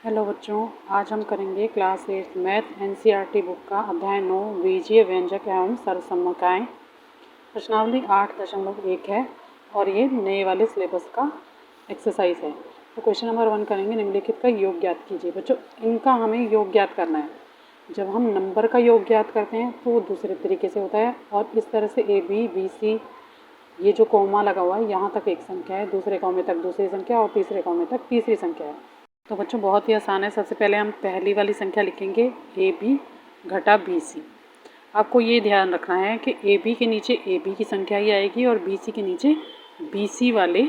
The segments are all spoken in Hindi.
हेलो बच्चों, आज हम करेंगे क्लास 8 मैथ एनसीईआरटी बुक का अध्याय 9 बीजीय व्यंजक एवं सर्वसम्मकाएँ। प्रश्नावली 8.1 है और ये नए वाले सिलेबस का एक्सरसाइज है। तो क्वेश्चन नंबर 1 करेंगे, निम्नलिखित का योग ज्ञात कीजिए। बच्चों, इनका हमें योग ज्ञात करना है। जब हम नंबर का योग ज्ञात करते हैं तो वो दूसरे तरीके से होता है और इस तरह से ए बी बी सी, ये जो कॉमा लगा हुआ है यहाँ तक एक संख्या है, दूसरे कॉमे तक दूसरी संख्या और तीसरे कॉमे तक तीसरी संख्या है। तो बच्चों बहुत ही आसान है। सबसे पहले हम पहली वाली संख्या लिखेंगे ए बी घटा बी सी। आपको ये ध्यान रखना है कि ए बी के नीचे ए बी की संख्या ही आएगी और बी सी के नीचे बी सी वाले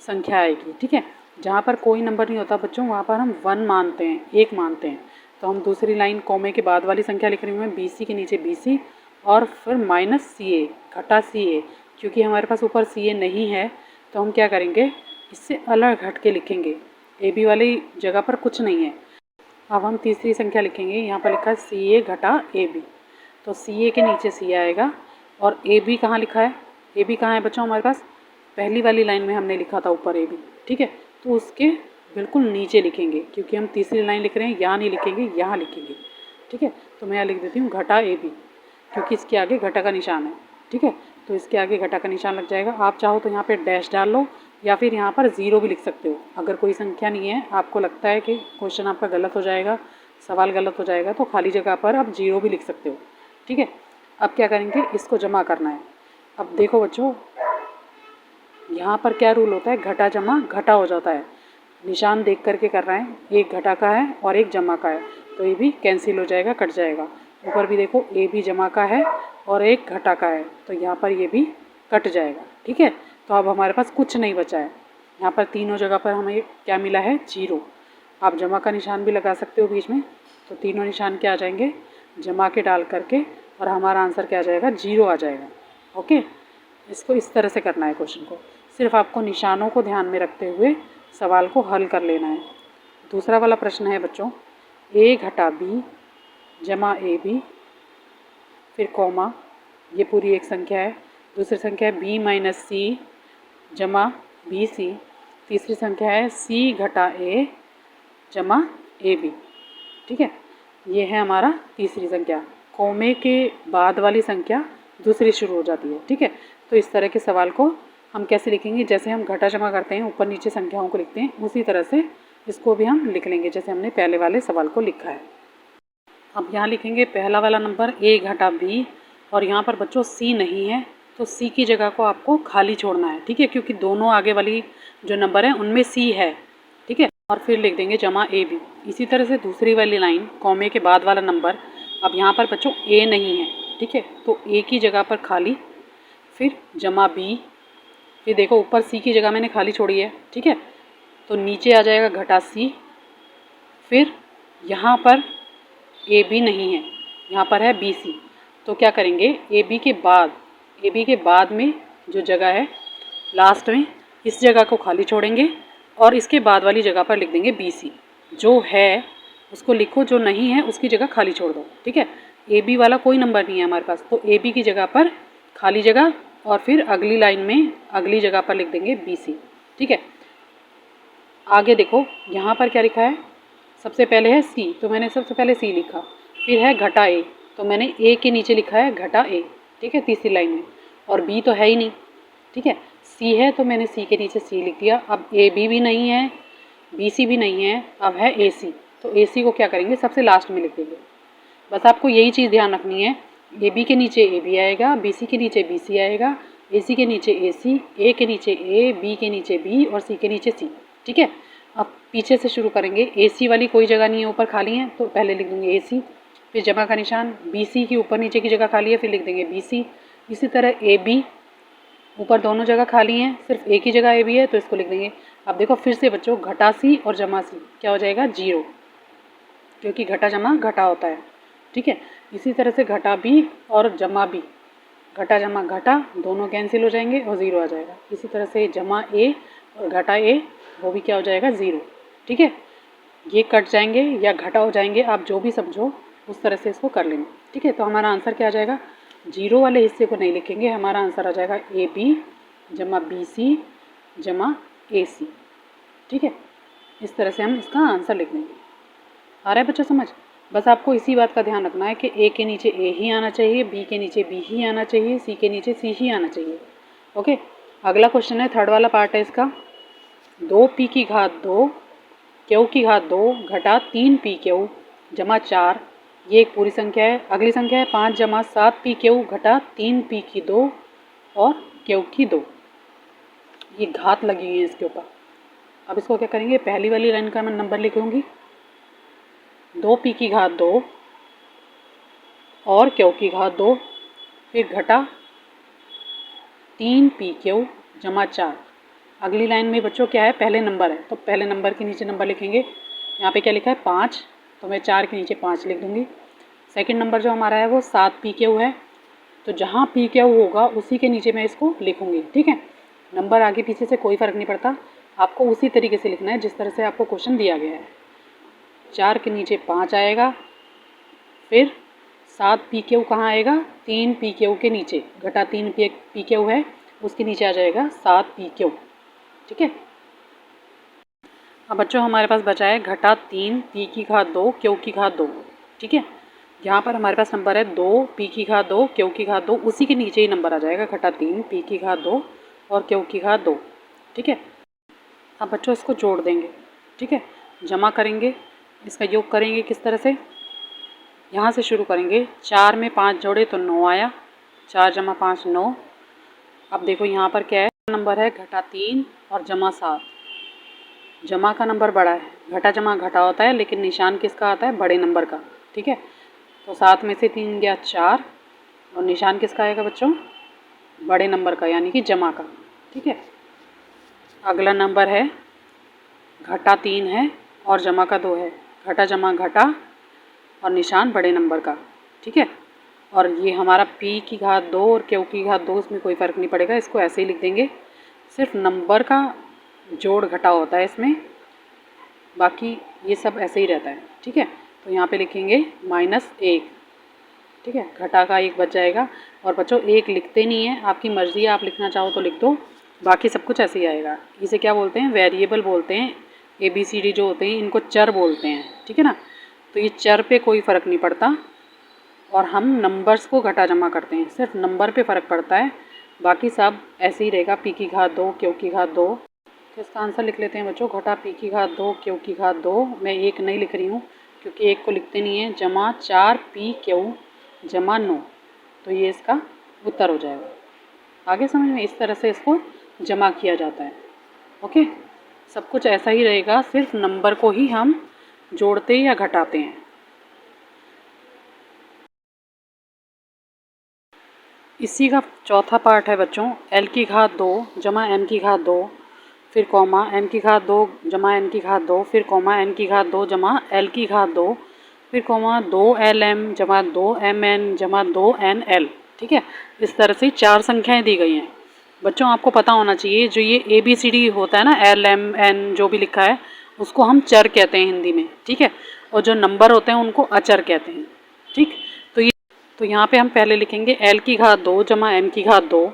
संख्या आएगी। ठीक है, जहाँ पर कोई नंबर नहीं होता बच्चों वहाँ पर हम 1 मानते हैं, 1 मानते हैं। तो हम दूसरी लाइन कॉमे के बाद वाली संख्या लिख रही हूँ मैं, बी सी के नीचे बी सी और फिर माइनस सी ए घटा सी ए। क्योंकि हमारे पास ऊपर सी ए नहीं है तो हम क्या करेंगे, इससे अलग घट के लिखेंगे। ए बी वाली जगह पर कुछ नहीं है। अब हम तीसरी संख्या लिखेंगे, यहाँ पर लिखा है सी ए घटा ए बी। तो सी ए के नीचे सी आएगा और ए बी कहाँ लिखा है, ए बी कहाँ है बच्चों हमारे पास, पहली वाली लाइन में हमने लिखा था ऊपर ए बी। ठीक है, तो उसके बिल्कुल नीचे लिखेंगे क्योंकि हम तीसरी लाइन लिख रहे हैं, यहाँ नहीं लिखेंगे, यहाँ लिखेंगे। ठीक है, तो मैं यहाँ लिख देती हूँ घटा ए बी क्योंकि इसके आगे घटा का निशान है। ठीक है, तो इसके आगे घटा का निशान लग जाएगा। आप चाहो तो यहाँ पे डैश डाल लो या फिर यहाँ पर ज़ीरो भी लिख सकते हो। अगर कोई संख्या नहीं है, आपको लगता है कि क्वेश्चन आपका गलत हो जाएगा, सवाल गलत हो जाएगा, तो खाली जगह पर आप ज़ीरो भी लिख सकते हो। ठीक है, अब क्या करेंगे, इसको जमा करना है। अब देखो बच्चों, यहाँ पर क्या रूल होता है, घटा जमा घटा हो जाता है। निशान देख करके कर रहे हैं, एक घटा का है और एक जमा का है, तो ये भी कैंसिल हो जाएगा, कट जाएगा। ऊपर भी देखो ए भी जमा का है और एक घटा का है, तो यहाँ पर ये भी कट जाएगा। ठीक है, तो अब हमारे पास कुछ नहीं बचा है। यहाँ पर तीनों जगह पर हमें क्या मिला है, 0। आप जमा का निशान भी लगा सकते हो बीच में, तो तीनों निशान क्या आ जाएंगे, जमा के डाल करके, और हमारा आंसर क्या आ जाएगा, 0 आ जाएगा। ओके, इसको इस तरह से करना है क्वेश्चन को। सिर्फ आपको निशानों को ध्यान में रखते हुए सवाल को हल कर लेना है। दूसरा वाला प्रश्न है बच्चों, ए घटा बी जमा ए बी, फिर कॉमा, ये पूरी एक संख्या है। दूसरी संख्या है बी माइनस सी जमा बी सी। तीसरी संख्या है सी घटा ए जमा ए बी। ठीक है, ये है हमारा तीसरी संख्या। कॉमे के बाद वाली संख्या दूसरी शुरू हो जाती है। ठीक है, तो इस तरह के सवाल को हम कैसे लिखेंगे, जैसे हम घटा जमा करते हैं, ऊपर नीचे संख्याओं को लिखते हैं, उसी तरह से इसको भी हम लिख लेंगे जैसे हमने पहले वाले सवाल को लिखा है। अब यहाँ लिखेंगे पहला वाला नंबर ए घटा बी, और यहाँ पर बच्चों सी नहीं है तो सी की जगह को आपको खाली छोड़ना है। ठीक है, क्योंकि दोनों आगे वाली जो नंबर है उनमें सी है। ठीक है, और फिर लिख देंगे जमा ए बी। इसी तरह से दूसरी वाली लाइन कॉमे के बाद वाला नंबर, अब यहाँ पर बच्चों ए नहीं है। ठीक है, तो ए की जगह पर खाली, फिर जमा बी, फिर देखो ऊपर सी की जगह मैंने खाली छोड़ी है। ठीक है, तो नीचे आ जाएगा घटा सी, फिर यहाँ पर ए बी नहीं है, यहाँ पर है बी सी। तो क्या करेंगे, ए बी के बाद में जो जगह है लास्ट में, इस जगह को खाली छोड़ेंगे और इसके बाद वाली जगह पर लिख देंगे बी सी। जो है उसको लिखो, जो नहीं है उसकी जगह खाली छोड़ दो। ठीक है, ए बी वाला कोई नंबर नहीं है हमारे पास, तो ए बी की जगह पर खाली जगह और फिर अगली लाइन में अगली जगह पर लिख देंगे बी सी। ठीक है, आगे देखो यहाँ पर क्या लिखा है, सबसे पहले है सी, तो मैंने सबसे पहले सी लिखा, फिर है घटा ए, तो मैंने ए के नीचे लिखा है घटा ए। ठीक है, तीसरी लाइन में, और बी तो है ही नहीं। ठीक है, सी है तो मैंने सी के नीचे सी लिख दिया। अब ए बी भी नहीं है, बी सी भी नहीं है, अब है ए सी, तो ए सी को क्या करेंगे, सबसे लास्ट में लिख देंगे। बस आपको यही चीज़ ध्यान रखनी है, ए बी के नीचे ए बी आएगा, बी सी के नीचे बी सी आएगा, ए सी के नीचे ए सी, ए के नीचे ए, बी के नीचे बी और सी के नीचे सी। ठीक है, अब पीछे से शुरू करेंगे। ए सी वाली कोई जगह नहीं है, ऊपर खाली है, तो पहले लिख देंगे ए सी, फिर जमा का निशान, बी सी की ऊपर नीचे की जगह खाली है, फिर लिख देंगे बी सी। इसी तरह ए बी, ऊपर दोनों जगह खाली हैं, सिर्फ एक ही जगह ए बी है, तो इसको लिख देंगे। अब देखो फिर से बच्चों, घटा सी और जमा सी क्या हो जाएगा, 0, क्योंकि घटा जमा घटा होता है। ठीक है, इसी तरह से घटा बी और जमा बी, घटा जमा घटा दोनों कैंसिल हो जाएंगे और 0 आ जाएगा। इसी तरह से जमा ए और घटा ए, वो भी क्या हो जाएगा, 0। ठीक है, ये कट जाएंगे या घटा हो जाएंगे, आप जो भी समझो उस तरह से इसको कर लेंगे। ठीक है, तो हमारा आंसर क्या आ जाएगा, 0 वाले हिस्से को नहीं लिखेंगे, हमारा आंसर आ जाएगा ए बी जमा बी सी जमा ए सी। ठीक है, इस तरह से हम इसका आंसर लिख देंगे। आ रहा है बच्चों समझ? बस आपको इसी बात का ध्यान रखना है कि ए के नीचे ए ही आना चाहिए, बी के नीचे बी ही आना चाहिए, सी के नीचे सी ही आना चाहिए। ओके, अगला क्वेश्चन है, थर्ड वाला पार्ट है इसका। 2p की घात 2 क्यू की घात 2 घटा 3p क्यू जमा 4, ये एक पूरी संख्या है। अगली संख्या है 5 जमा 7p क्यू घटा 3p की 2 और क्यू की 2। ये घात लगी हुई है इसके ऊपर। अब इसको क्या करेंगे, पहली वाली लाइन का मैं नंबर लिखूंगी, 2p की घात 2 और क्यू की घात 2, फिर घटा 3p क्यू जमा 4। अगली लाइन में बच्चों क्या है, पहले नंबर है तो पहले नंबर के नीचे नंबर लिखेंगे। यहाँ पे क्या लिखा है 5, तो मैं 4 के नीचे 5 लिख दूँगी। सेकंड नंबर जो हमारा है वो 7p क्यू है, तो जहाँ p क्यू होगा उसी के नीचे मैं इसको लिखूँगी। ठीक है, नंबर आगे पीछे से कोई फ़र्क नहीं पड़ता, आपको उसी तरीके से लिखना है जिस तरह से आपको क्वेश्चन दिया गया है। 4 के नीचे 5 आएगा, फिर 7p क्यू कहाँ आएगा, 3p क्यू के नीचे, घटा 3p क्यू है उसके नीचे आ जाएगा 7p क्यू। ठीक है, अब बच्चों हमारे पास बचा है घटा 3p की घात 2 क्यू की घात 2। ठीक है, यहाँ पर हमारे पास नंबर है 2p की घात 2 क्यू की घात 2, उसी के नीचे ही नंबर आ जाएगा घटा 3p की घात 2 और क्यू की घात 2। ठीक है, अब बच्चों इसको जोड़ देंगे। ठीक है, जमा करेंगे, इसका योग करेंगे किस तरह से, यहाँ से शुरू करेंगे। 4 में 5 जोड़े तो 9 आया, 4 जमा 5 9। अब देखो यहाँ पर क्या है, नंबर है घटा 3 और जमा 7। जमा का नंबर बड़ा है, घटा जमा घटा होता है लेकिन निशान किसका आता है, बड़े नंबर का। ठीक है, तो 7 में से 3 गया 4 और निशान किसका आएगा बच्चों, बड़े नंबर का यानी कि जमा का। ठीक है, अगला नंबर है घटा 3 है और जमा का 2 है, घटा जमा घटा और निशान बड़े नंबर का। ठीक है, और ये हमारा p की घात 2 और q की घात 2, इसमें कोई फ़र्क नहीं पड़ेगा, इसको ऐसे ही लिख देंगे। सिर्फ नंबर का जोड़ घटा होता है इसमें, बाकी ये सब ऐसे ही रहता है। ठीक है, तो यहाँ पे लिखेंगे -1। ठीक है, घटा का 1 बच जाएगा। और बच्चों 1 लिखते नहीं है, आपकी मर्ज़ी है, आप लिखना चाहो तो लिख दो, बाकी सब कुछ ऐसे ही आएगा। इसे क्या बोलते हैं, वेरिएबल बोलते हैं। ABCD जो होते हैं इनको चर बोलते हैं। ठीक है ना, तो ये चर पे कोई फ़र्क नहीं पड़ता और हम नंबर्स को घटा जमा करते हैं, सिर्फ नंबर पे फ़र्क पड़ता है, बाकी सब ऐसे ही रहेगा। p की घात 2 q की घात 2। तो इसका आंसर लिख लेते हैं बच्चों, घटा p की घात 2 q की घात 2। मैं 1 नहीं लिख रही हूँ क्योंकि 1 को लिखते नहीं है, जमा 4p q जमा 9, तो ये इसका उत्तर हो जाएगा। आगे समझ में, इस तरह से इसको जमा किया जाता है। ओके, सब कुछ ऐसा ही रहेगा, सिर्फ नंबर को ही हम जोड़ते या घटाते हैं। इसी का चौथा पार्ट है बच्चों, l की घात 2 जमा m की घात 2, फिर कॉमा m की घात 2 जमा n की घात 2, फिर कॉमा n की घात 2 जमा l की घात 2, फिर कॉमा 2lm जमा 2mn जमा 2nl। ठीक है, इस तरह से 4 संख्याएं दी गई हैं। बच्चों आपको पता होना चाहिए, जो ये ABCD होता है ना, l m n जो भी लिखा है उसको हम चर कहते हैं हिंदी में। ठीक है, और जो नंबर होते हैं उनको अचर कहते हैं। ठीक, तो यहाँ पे हम पहले लिखेंगे l की घात 2 जमा m की घात 2।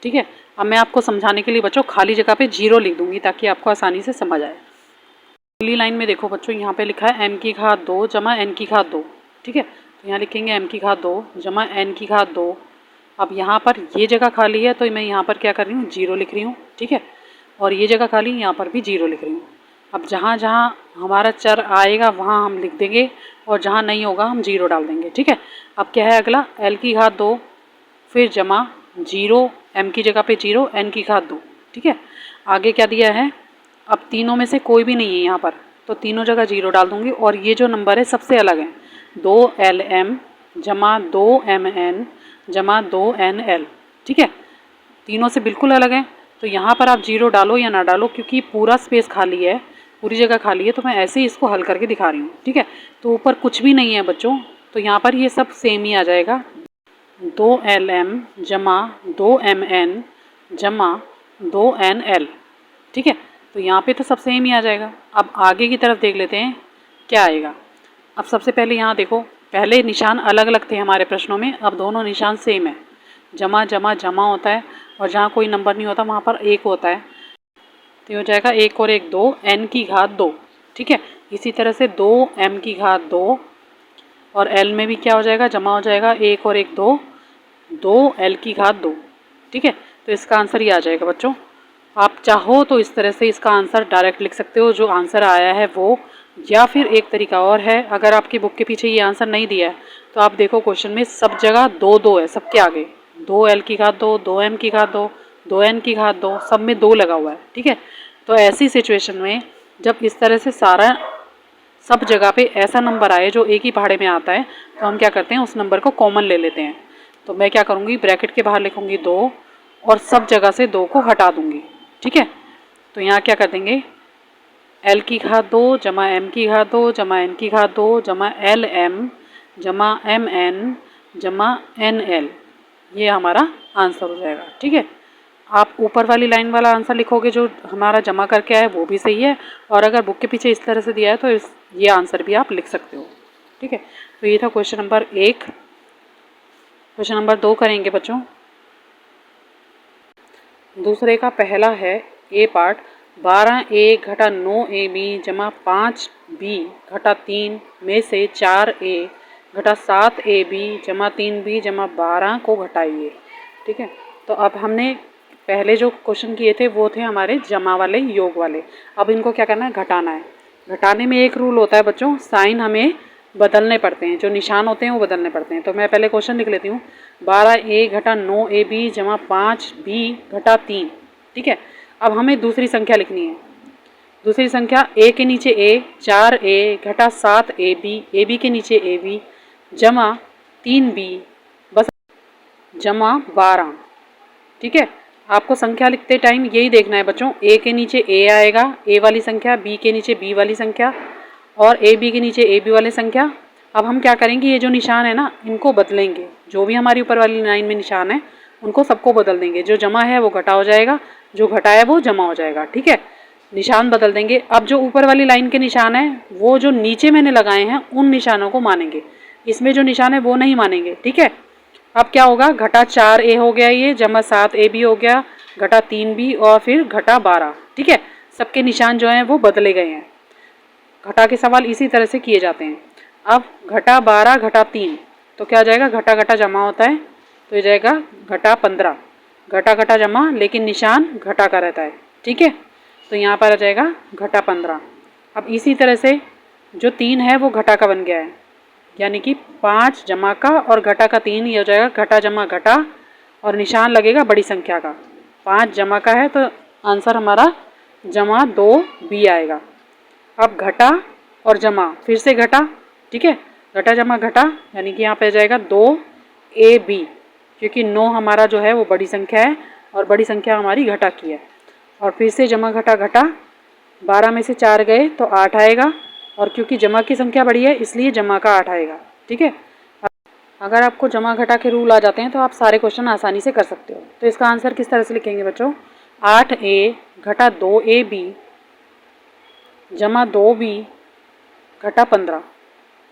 ठीक है, अब मैं आपको समझाने के लिए बच्चों खाली जगह पे 0 लिख दूंगी ताकि आपको आसानी से समझ आए। अगली लाइन में देखो बच्चों, यहाँ पे लिखा है m की घात 2 जमा n की घात 2। ठीक है, तो यहाँ लिखेंगे m की घात 2 जमा n की घात 2। अब यहाँ पर ये जगह खाली है तो मैं यहाँ पर क्या कर रही हूँ, 0 लिख रही हूँ। ठीक है, और ये जगह खाली, यहाँ पर भी 0 लिख रही हूँ। अब जहाँ जहाँ हमारा चर आएगा वहाँ हम लिख देंगे और जहाँ नहीं होगा हम 0 डाल देंगे। ठीक है, अब क्या है अगला, l की घात 2 फिर जमा 0, m की जगह पे 0, n की घात 2। ठीक है, आगे क्या दिया है, अब तीनों में से कोई भी नहीं है यहाँ पर, तो तीनों जगह 0 डाल दूँगी। और ये जो नंबर है सबसे अलग है, 2lm जमा 2mn जमा 2nl। ठीक है, तीनों से बिल्कुल अलग है, तो यहाँ पर आप 0 डालो या ना डालो, क्योंकि पूरा स्पेस खाली है, पूरी जगह खाली है, तो मैं ऐसे ही इसको हल करके दिखा रही हूँ। ठीक है, तो ऊपर कुछ भी नहीं है बच्चों, तो यहाँ पर ये सब सेम ही आ जाएगा, 2lm जमा 2mn जमा 2nl। ठीक है, तो यहाँ पे तो सब सेम ही आ जाएगा। अब आगे की तरफ देख लेते हैं क्या आएगा। अब सबसे पहले यहाँ देखो, पहले निशान अलग अलग थे हमारे प्रश्नों में, अब दोनों निशान सेम है। जमा जमा जमा होता है और जहाँ कोई नंबर नहीं होता वहाँ पर 1 होता है, तो हो जाएगा 1 और 1 2, n की घात 2। ठीक है, इसी तरह से 2m की घात 2 और l में भी क्या हो जाएगा, जमा हो जाएगा, 1 और 1 2, 2l की घात 2। ठीक है, तो इसका आंसर ये आ जाएगा बच्चों। आप चाहो तो इस तरह से इसका आंसर डायरेक्ट लिख सकते हो जो आंसर आया है वो, या फिर एक तरीका और है, अगर आपकी बुक के पीछे ये आंसर नहीं दिया है तो आप देखो क्वेश्चन में सब जगह 2 2 है, सबके आगे 2l की घात 2, 2m की घात 2, 2n की घात 2, सब में 2 लगा हुआ है। ठीक है, तो ऐसी सिचुएशन में जब इस तरह से सारा सब जगह पे ऐसा नंबर आए जो एक ही पहाड़े में आता है तो हम क्या करते हैं, उस नंबर को कॉमन ले लेते हैं। तो मैं क्या करूँगी, ब्रैकेट के बाहर लिखूँगी 2 और सब जगह से 2 को हटा दूँगी। ठीक है, तो यहाँ क्या कर देंगे, l की घात 2 जमा m की घात 2 जमा n की घात 2 जमा lm जमा mn जमा nl, ये हमारा आंसर हो जाएगा। ठीक है, आप ऊपर वाली लाइन वाला आंसर लिखोगे जो हमारा जमा करके आया वो भी सही है, और अगर बुक के पीछे इस तरह से दिया है तो ये आंसर भी आप लिख सकते हो। ठीक है, तो ये था क्वेश्चन नंबर 1। क्वेश्चन नंबर 2 करेंगे बच्चों। दूसरे का पहला है ए पार्ट, 12a घटा 9ab जमा 5b घटा 3 में से 4a घटा 7ab जमा 3b जमा 12 को घटाइए। ठीक है, तो अब हमने पहले जो क्वेश्चन किए थे वो थे हमारे जमा वाले, योग वाले। अब इनको क्या करना है, घटाना है। घटाने में एक रूल होता है बच्चों, साइन हमें बदलने पड़ते हैं, जो निशान होते हैं वो बदलने पड़ते हैं। तो मैं पहले क्वेश्चन लिख लेती हूँ, 12a घटा 9ab जमा 5b घटा 3। ठीक है, अब हमें दूसरी संख्या लिखनी है। दूसरी संख्या a के नीचे a, 4a घटा 7ab, ab के नीचे ab जमा 3b बस जमा 12। ठीक है, आपको संख्या लिखते टाइम यही देखना है बच्चों, a के नीचे a आएगा, a वाली संख्या, b के नीचे b वाली संख्या और ab के नीचे ab वाली संख्या। अब हम क्या करेंगे, ये जो निशान है ना इनको बदलेंगे, जो भी हमारी ऊपर वाली लाइन में निशान है उनको सबको बदल देंगे। जो जमा है वो घटा हो जाएगा, जो घटा है वो जमा हो जाएगा। ठीक है, निशान बदल देंगे। अब जो ऊपर वाली लाइन के निशान है वो जो नीचे मैंने लगाए हैं उन निशानों को मानेंगे, इसमें जो निशान है वो नहीं मानेंगे। ठीक है, अब क्या होगा, घटा 4a हो गया ये, जमा 7ab हो गया, घटा 3b और फिर घटा 12। ठीक है, सबके निशान जो हैं वो बदले गए हैं। घटा के सवाल इसी तरह से किए जाते हैं। अब घटा 12 घटा 3 तो क्या आ जाएगा, घटा घटा जमा होता है तो ये जाएगा घटा 15। घटा घटा जमा लेकिन निशान घटा का रहता है। ठीक है, तो यहाँ पर आ जाएगा घटा 15। अब इसी तरह से जो 3 है वो घटा का बन गया है, यानी कि 5 जमा का और घटा का 3, ये हो जाएगा घटा जमा घटा और निशान लगेगा बड़ी संख्या का। 5 जमा का है तो आंसर हमारा जमा 2b आएगा। अब घटा और जमा फिर से घटा। ठीक है, घटा जमा घटा यानी कि यहाँ पे आ जाएगा 2ab, क्योंकि 9 हमारा जो है वो बड़ी संख्या है और बड़ी संख्या हमारी घटा की है। और फिर से जमा घटा घटा, 12 में से 4 गए तो 8 आएगा, और क्योंकि जमा की संख्या बड़ी है इसलिए जमा का 8 आएगा। ठीक है, अगर आपको जमा घटा के रूल आ जाते हैं तो आप सारे क्वेश्चन आसानी से कर सकते हो। तो इसका आंसर किस तरह से लिखेंगे बच्चों, 8a घटा 2ab जमा 2b घटा 15,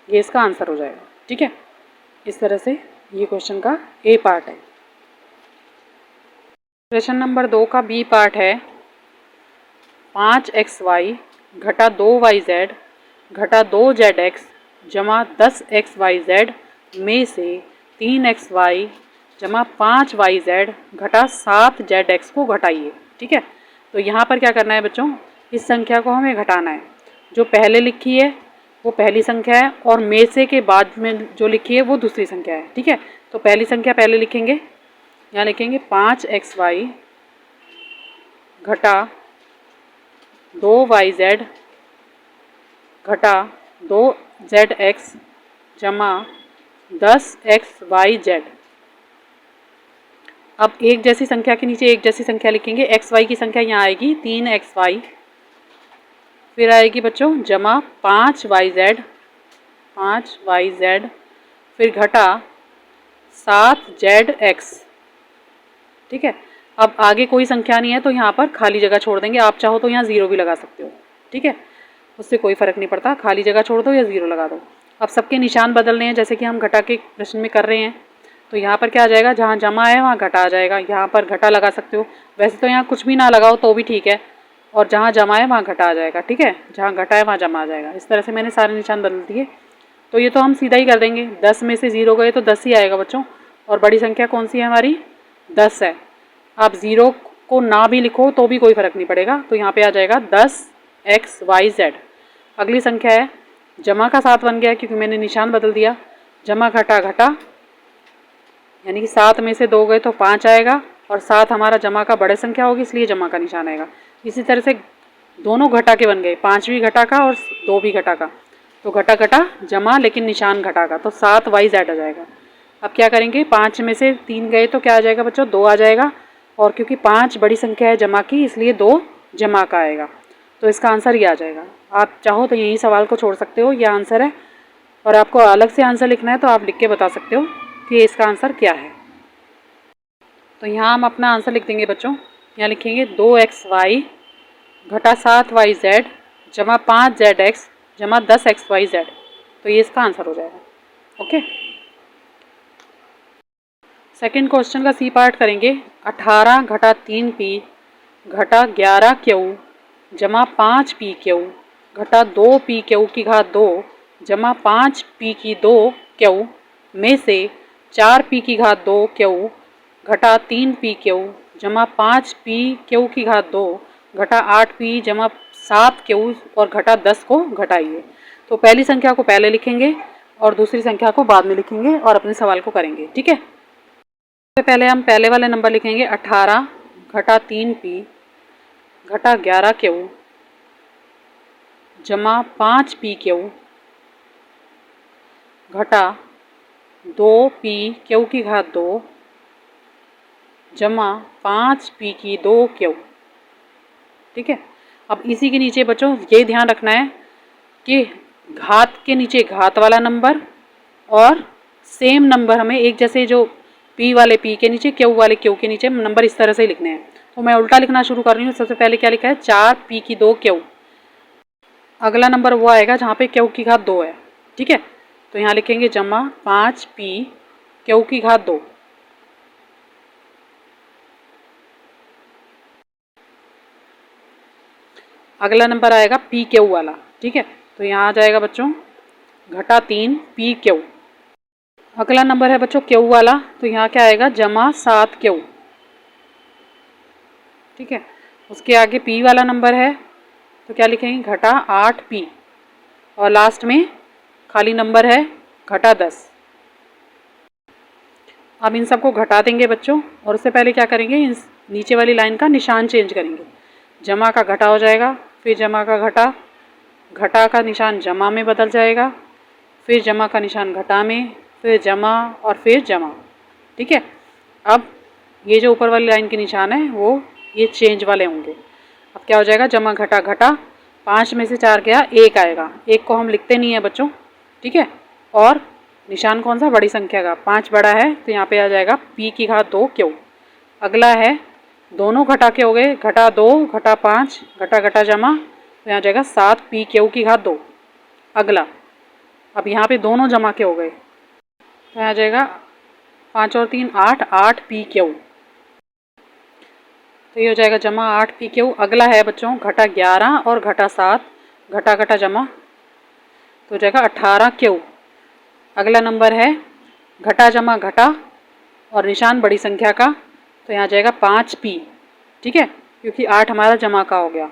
ये इसका आंसर हो जाएगा। ठीक है, इस तरह से ये क्वेश्चन का ए पार्ट है। क्वेश्चन नंबर 2 का बी पार्ट है, 5xy घटा 2yz घटा 2zx जमा 10xyz में से 3xy जमा 5yz घटा 7zx को घटाइए। ठीक है, तो यहाँ पर क्या करना है बच्चों, इस संख्या को हमें घटाना है। जो पहले लिखी है वो पहली संख्या है और में से के बाद में जो लिखी है वो दूसरी संख्या है। ठीक है, तो पहली संख्या पहले लिखेंगे, यहाँ लिखेंगे 5xy घटा 2yz घटा 2zx जमा 10xyz। अब एक जैसी संख्या के नीचे एक जैसी संख्या लिखेंगे, xy की संख्या यहाँ आएगी 3xy, फिर आएगी बच्चों जमा 5yz, फिर घटा 7zx। ठीक है, अब आगे कोई संख्या नहीं है तो यहाँ पर खाली जगह छोड़ देंगे। आप चाहो तो यहाँ 0 भी लगा सकते हो। ठीक है, उससे कोई फ़र्क नहीं पड़ता, खाली जगह छोड़ दो या 0 लगा दो। अब सबके निशान बदलने हैं जैसे कि हम घटा के प्रश्न में कर रहे हैं। तो यहाँ पर क्या आ जाएगा, जहाँ जमा है वहाँ घटा आ जाएगा, यहाँ पर घटा लगा सकते हो। वैसे तो यहाँ कुछ भी ना लगाओ तो भी ठीक है, और जहाँ जमा है वहाँ घटा आ जाएगा, ठीक है, जहाँ घटा है वहाँ जमा आ जाएगा। इस तरह से मैंने सारे निशान बदल दिए। तो ये तो हम सीधा ही कर देंगे, 10 में से 0 गए तो 10 ही आएगा बच्चों। और बड़ी संख्या कौन सी है हमारी, 10 है। आप 0 को ना भी लिखो तो भी कोई फ़र्क नहीं पड़ेगा, तो यहाँ पे आ जाएगा 10XYZ। अगली संख्या है, जमा का 7 बन गया क्योंकि मैंने निशान बदल दिया। जमा घटा घटा, यानी कि 7 में से 2 गए तो 5 आएगा, और 7 हमारा जमा का बड़े संख्या होगी इसलिए जमा का निशान आएगा। इसी तरह से दोनों घटा के बन गए, 5 भी घटा का और 2 भी घटा का, तो घटा घटा जमा लेकिन निशान घटा का, तो 7YZ आ जाएगा। अब क्या करेंगे, 5 में से 3 गए तो क्या आ जाएगा बच्चों, 2 आ जाएगा, और क्योंकि 5 बड़ी संख्या है जमा की इसलिए 2 जमा का आएगा, तो इसका आंसर ये आ जाएगा। आप चाहो तो यही सवाल को छोड़ सकते हो, यह आंसर है, और आपको अलग से आंसर लिखना है तो आप लिख के बता सकते हो कि इसका आंसर क्या है। तो यहाँ हम अपना आंसर लिख देंगे बच्चों, यहाँ लिखेंगे 2XY घटा 7YZ जमा 5ZX जमा 10XYZ, तो ये इसका आंसर हो जाएगा। ओके, सेकंड क्वेश्चन का सी पार्ट करेंगे। 18 घटा 3P घटा 11Q जमा 5PQ घटा 2PQ की घात 2 जमा 5P की 2Q में से 4P की घात 2Q घटा 3PQ जमा 5PQ की घात 2 घटा 8P जमा 7Q और घटा 10 को घटाइए। तो पहली संख्या को पहले लिखेंगे और दूसरी संख्या को बाद में लिखेंगे और अपने सवाल को करेंगे, ठीक है। तो पहले हम पहले वाले नंबर लिखेंगे 18 घटा 3P घटा 11Q जमा 5PQ घटा 2PQ की घात 2 जमा 5P की 2Q, ठीक है। अब इसी के नीचे बच्चों ये ध्यान रखना है कि घात के नीचे घात वाला नंबर और सेम नंबर हमें एक जैसे, जो P वाले P के नीचे Q वाले Q के नीचे नंबर इस तरह से ही लिखने हैं। तो मैं उल्टा लिखना शुरू कर रही हूँ। सबसे पहले क्या लिखा है, 4P की 2Q। अगला नंबर वो आएगा जहाँ पे Q की घात 2 है, ठीक है। तो यहाँ लिखेंगे जमा 5P Q की घात 2। अगला नंबर आएगा PQ वाला, ठीक है। तो यहाँ आ जाएगा बच्चों घटा 3PQ। अगला नंबर है बच्चों Q वाला, तो यहाँ क्या आएगा, जमा 7Q, ठीक है। उसके आगे P वाला नंबर है तो क्या लिखेंगे, घटा 8P, और लास्ट में खाली नंबर है घटा 10। अब इन सबको घटा देंगे बच्चों, और उससे पहले क्या करेंगे, इस नीचे वाली लाइन का निशान चेंज करेंगे। जमा का घटा हो जाएगा, फिर जमा का घटा, घटा का निशान जमा में बदल जाएगा, फिर जमा का निशान घटा में, फिर जमा और फिर जमा, ठीक है। अब ये जो ऊपर वाली लाइन के निशान है वो ये चेंज वाले होंगे। अब क्या हो जाएगा, जमा घटा घटा, 5 में से 4 गया 1 आएगा, 1 को हम लिखते नहीं है बच्चों, ठीक है। और निशान कौन सा, बड़ी संख्या का, 5 बड़ा है तो यहाँ पे आ जाएगा P की घात 2Q। अगला है, दोनों घटा के हो गए, घटा 2 घटा 5 घटा घटा जमा, तो यहाँ जाएगा 7PQ की घात 2। अगला, अब यहाँ पे दोनों जमा के हो गए तो यहाँ जाएगा 5 और 3 8, 8PQ, तो ये हो जाएगा जमा 8PQ। अगला है बच्चों घटा 11 और घटा 7 घटा घटा जमा, तो हो जाएगा 18Q। अगला नंबर है घटा जमा घटा और निशान बड़ी संख्या का, तो यहाँ जाएगा 5P, ठीक है, क्योंकि 8 हमारा जमा का हो गया।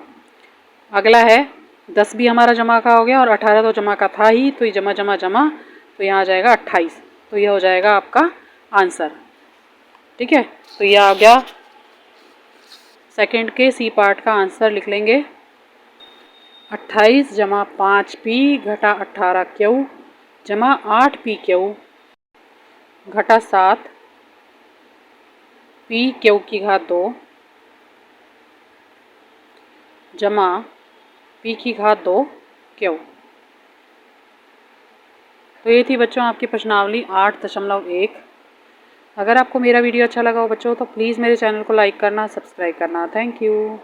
अगला है 10 भी हमारा जमा का हो गया और 18 तो जमा का था ही, तो ये जमा जमा जमा, तो यहाँ आ जाएगा 28। तो ये हो जाएगा आपका आंसर, ठीक है। तो ये आ गया सेकंड के सी पार्ट का आंसर, लिख लेंगे 28 जमा 5P घटा 18Q जमा 8PQ घटा 7PQ की घात 2 जमा P की घात 2Q। तो ये थी बच्चों आपकी प्रश्नावली 8.1। अगर आपको मेरा वीडियो अच्छा लगा हो बच्चों तो प्लीज़ मेरे चैनल को लाइक करना, सब्सक्राइब करना। Thank you.